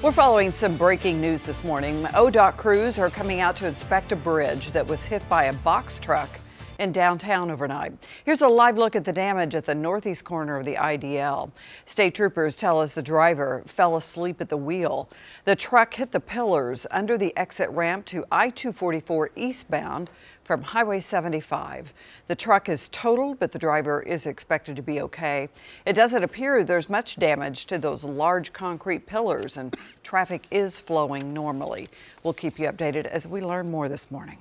We're following some breaking news this morning. ODOT crews are coming out to inspect a bridge that was hit by a box truck in downtown overnight. Here's a live look at the damage at the northeast corner of the IDL. State troopers tell us the driver fell asleep at the wheel. The truck hit the pillars under the exit ramp to I-244 eastbound from Highway 75. The truck is totaled, but the driver is expected to be okay. It doesn't appear there's much damage to those large concrete pillars, and traffic is flowing normally. We'll keep you updated as we learn more this morning.